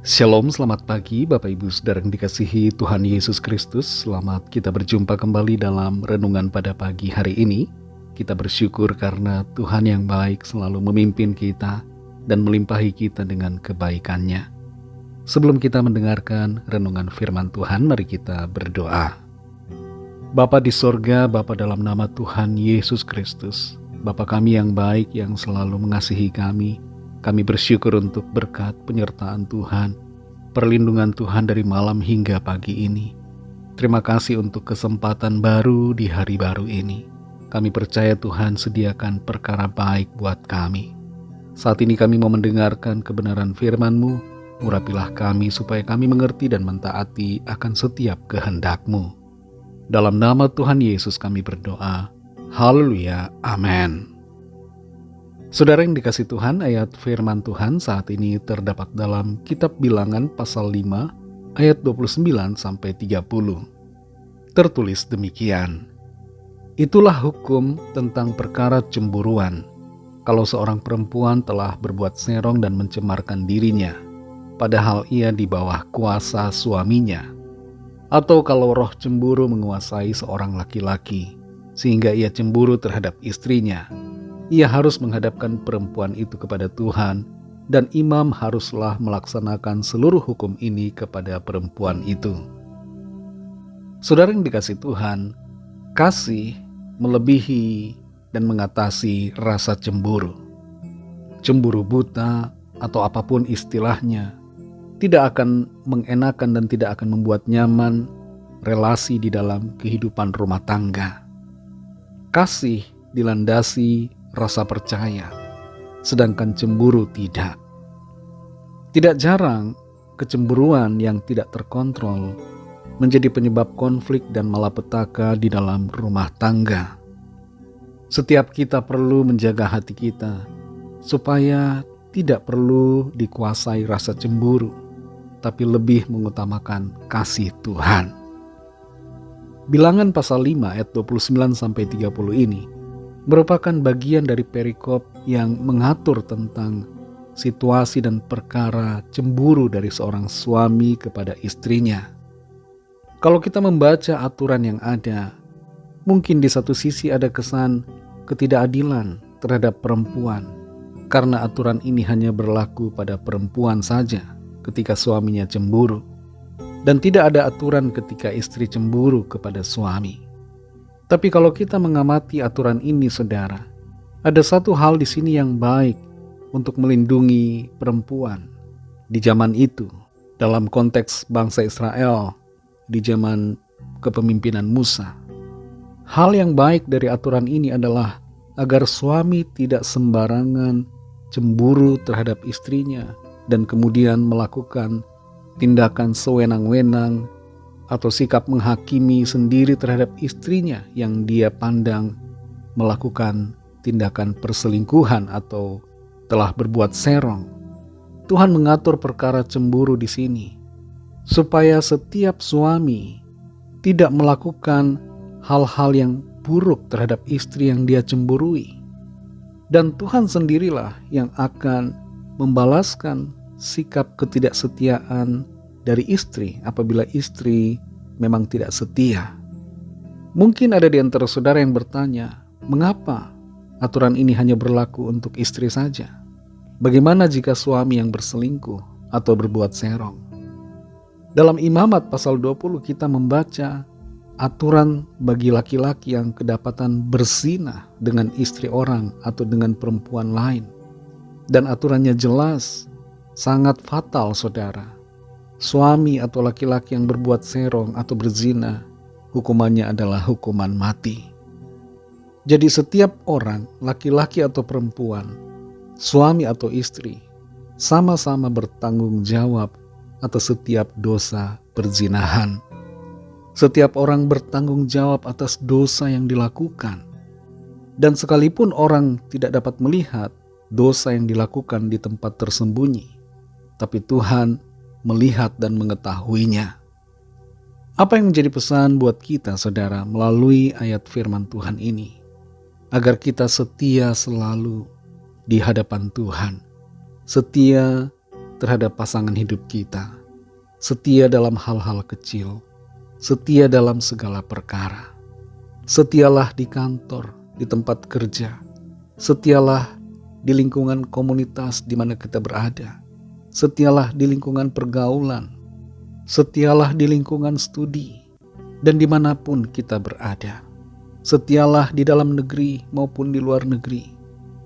Shalom, selamat pagi Bapak Ibu Saudara yang dikasihi Tuhan Yesus Kristus. Selamat kita berjumpa kembali dalam renungan pada pagi hari ini. Kita bersyukur karena Tuhan yang baik selalu memimpin kita dan melimpahi kita dengan kebaikan-Nya. Sebelum kita mendengarkan renungan firman Tuhan, mari kita berdoa. Bapa di sorga, Bapa dalam nama Tuhan Yesus Kristus, Bapa kami yang baik yang selalu mengasihi kami bersyukur untuk berkat penyertaan Tuhan, perlindungan Tuhan dari malam hingga pagi ini. Terima kasih untuk kesempatan baru di hari baru ini. Kami percaya Tuhan sediakan perkara baik buat kami. Saat ini kami mau mendengarkan kebenaran firman-Mu. Urapilah kami supaya kami mengerti dan mentaati akan setiap kehendak-Mu. Dalam nama Tuhan Yesus kami berdoa. Haleluya, amin. Saudara yang dikasih Tuhan, ayat firman Tuhan saat ini terdapat dalam kitab Bilangan pasal 5 ayat 29-30. Tertulis demikian. Itulah hukum tentang perkara cemburuan. Kalau seorang perempuan telah berbuat serong dan mencemarkan dirinya, padahal ia di bawah kuasa suaminya. Atau kalau roh cemburu menguasai seorang laki-laki, sehingga ia cemburu terhadap istrinya, ia harus menghadapkan perempuan itu kepada Tuhan, dan imam haruslah melaksanakan seluruh hukum ini kepada perempuan itu. Saudara yang dikasih Tuhan, kasih melebihi dan mengatasi rasa cemburu. Cemburu buta atau apapun istilahnya tidak akan mengenakan dan tidak akan membuat nyaman relasi di dalam kehidupan rumah tangga. Kasih dilandasi rasa percaya, sedangkan cemburu tidak. Tidak jarang kecemburuan yang tidak terkontrol menjadi penyebab konflik dan malapetaka di dalam rumah tangga. Setiap kita perlu menjaga hati kita supaya tidak perlu dikuasai rasa cemburu, tapi lebih mengutamakan kasih Tuhan. Bilangan pasal 5 ayat 29-30 ini merupakan bagian dari perikop yang mengatur tentang situasi dan perkara cemburu dari seorang suami kepada istrinya. Kalau kita membaca aturan yang ada, mungkin di satu sisi ada kesan ketidakadilan terhadap perempuan, karena aturan ini hanya berlaku pada perempuan saja ketika suaminya cemburu, dan tidak ada aturan ketika istri cemburu kepada suami. Tapi kalau kita mengamati aturan ini, saudara, ada satu hal di sini yang baik untuk melindungi perempuan di zaman itu, dalam konteks bangsa Israel di zaman kepemimpinan Musa. Hal yang baik dari aturan ini adalah agar suami tidak sembarangan cemburu terhadap istrinya dan kemudian melakukan tindakan sewenang-wenang atau sikap menghakimi sendiri terhadap istrinya yang dia pandang melakukan tindakan perselingkuhan atau telah berbuat serong. Tuhan mengatur perkara cemburu di sini supaya setiap suami tidak melakukan hal-hal yang buruk terhadap istri yang dia cemburui. Dan Tuhan sendirilah yang akan membalaskan sikap ketidaksetiaan dari istri apabila istri memang tidak setia. Mungkin ada di antara saudara yang bertanya, mengapa aturan ini hanya berlaku untuk istri saja? Bagaimana jika suami yang berselingkuh atau berbuat serong? Dalam Imamat pasal 20 kita membaca aturan bagi laki-laki yang kedapatan berzina dengan istri orang atau dengan perempuan lain. Dan aturannya jelas, sangat fatal, saudara. Suami atau laki-laki yang berbuat serong atau berzina, hukumannya adalah hukuman mati. Jadi setiap orang, laki-laki atau perempuan, suami atau istri, sama-sama bertanggung jawab atas setiap dosa perzinahan. Setiap orang bertanggung jawab atas dosa yang dilakukan. Dan sekalipun orang tidak dapat melihat dosa yang dilakukan di tempat tersembunyi, tapi Tuhan melihat dan mengetahuinya. Apa yang menjadi pesan buat kita, saudara, melalui ayat firman Tuhan ini? Agar kita setia selalu di hadapan Tuhan. Setia terhadap pasangan hidup kita, setia dalam hal-hal kecil, setia dalam segala perkara. Setialah di kantor, di tempat kerja, setialah di lingkungan komunitas di mana kita berada, setialah di lingkungan pergaulan, setialah di lingkungan studi, dan dimanapun kita berada. Setialah di dalam negeri maupun di luar negeri.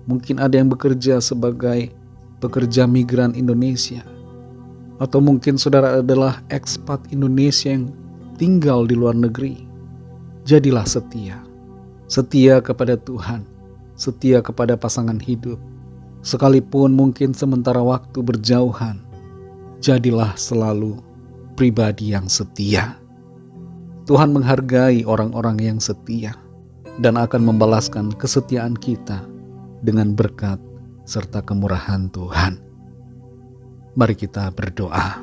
Mungkin ada yang bekerja sebagai pekerja migran Indonesia, atau mungkin saudara adalah ekspat Indonesia yang tinggal di luar negeri. Jadilah setia, setia kepada Tuhan, setia kepada pasangan hidup. Sekalipun mungkin sementara waktu berjauhan, jadilah selalu pribadi yang setia. Tuhan menghargai orang-orang yang setia dan akan membalaskan kesetiaan kita dengan berkat serta kemurahan Tuhan. Mari kita berdoa.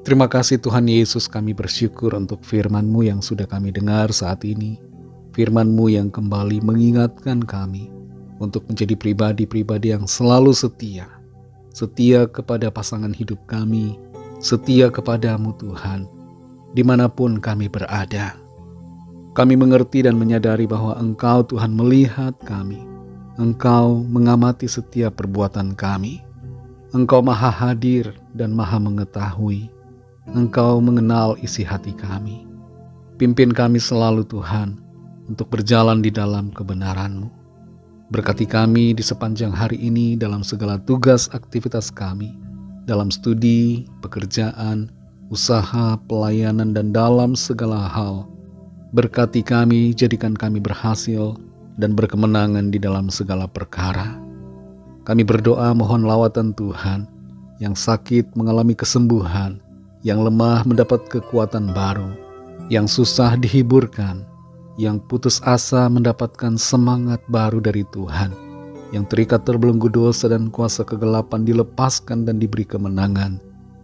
Terima kasih Tuhan Yesus, kami bersyukur untuk firman-Mu yang sudah kami dengar saat ini. Firman-Mu yang kembali mengingatkan kami untuk menjadi pribadi-pribadi yang selalu setia. Setia kepada pasangan hidup kami, setia kepada-Mu Tuhan, dimanapun kami berada. Kami mengerti dan menyadari bahwa Engkau Tuhan melihat kami. Engkau mengamati setiap perbuatan kami. Engkau maha hadir dan maha mengetahui. Engkau mengenal isi hati kami. Pimpin kami selalu Tuhan untuk berjalan di dalam kebenaran-Mu. Berkati kami di sepanjang hari ini dalam segala tugas aktivitas kami, dalam studi, pekerjaan, usaha, pelayanan, dan dalam segala hal. Berkati kami, jadikan kami berhasil dan berkemenangan di dalam segala perkara. Kami berdoa mohon lawatan Tuhan, yang sakit mengalami kesembuhan, yang lemah mendapat kekuatan baru, yang susah dihiburkan, yang putus asa mendapatkan semangat baru dari Tuhan, yang terikat terbelenggu dosa dan kuasa kegelapan dilepaskan dan diberi kemenangan,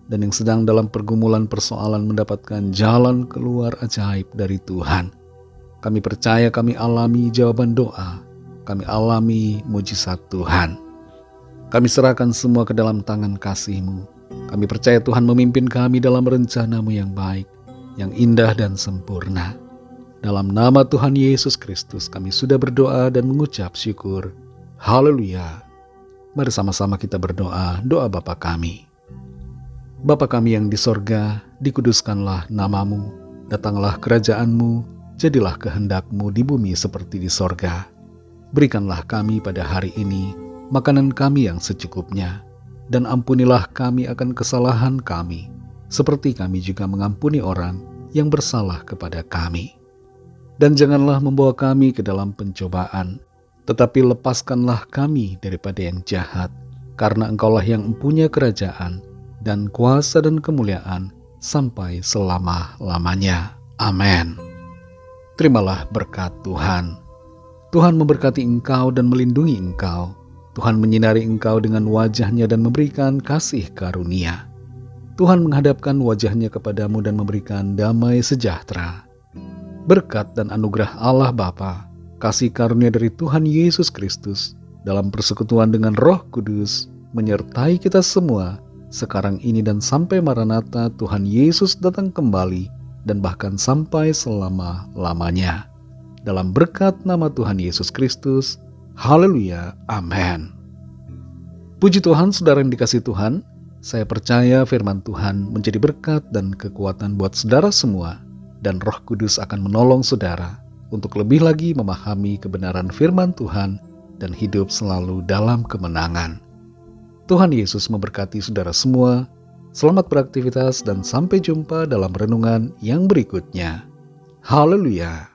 dan yang sedang dalam pergumulan persoalan mendapatkan jalan keluar ajaib dari Tuhan. Kami percaya kami alami jawaban doa, kami alami mujizat Tuhan. Kami serahkan semua ke dalam tangan kasih-Mu. Kami percaya Tuhan memimpin kami dalam rencana-Mu yang baik, yang indah dan sempurna. Dalam nama Tuhan Yesus Kristus kami sudah berdoa dan mengucap syukur. Haleluya. Mari sama-sama kita berdoa, doa Bapa kami. Bapa kami yang di sorga, dikuduskanlah nama-Mu, datanglah kerajaan-Mu, jadilah kehendak-Mu di bumi seperti di sorga. Berikanlah kami pada hari ini makanan kami yang secukupnya, dan ampunilah kami akan kesalahan kami, seperti kami juga mengampuni orang yang bersalah kepada kami. Dan janganlah membawa kami ke dalam pencobaan, tetapi lepaskanlah kami daripada yang jahat, karena Engkaulah yang mempunyai kerajaan, dan kuasa dan kemuliaan sampai selama-lamanya. Amin. Terimalah berkat Tuhan. Tuhan memberkati engkau dan melindungi engkau. Tuhan menyinari engkau dengan wajah-Nya dan memberikan kasih karunia. Tuhan menghadapkan wajah-Nya kepadamu dan memberikan damai sejahtera. Berkat dan anugerah Allah Bapa, kasih karunia dari Tuhan Yesus Kristus, dalam persekutuan dengan Roh Kudus, menyertai kita semua, sekarang ini dan sampai Maranatha Tuhan Yesus datang kembali, dan bahkan sampai selama-lamanya. Dalam berkat nama Tuhan Yesus Kristus, haleluya, amin. Puji Tuhan, saudara yang dikasihi Tuhan, saya percaya firman Tuhan menjadi berkat dan kekuatan buat saudara semua, dan Roh Kudus akan menolong saudara untuk lebih lagi memahami kebenaran firman Tuhan dan hidup selalu dalam kemenangan. Tuhan Yesus memberkati saudara semua. Selamat beraktivitas dan sampai jumpa dalam renungan yang berikutnya. Haleluya.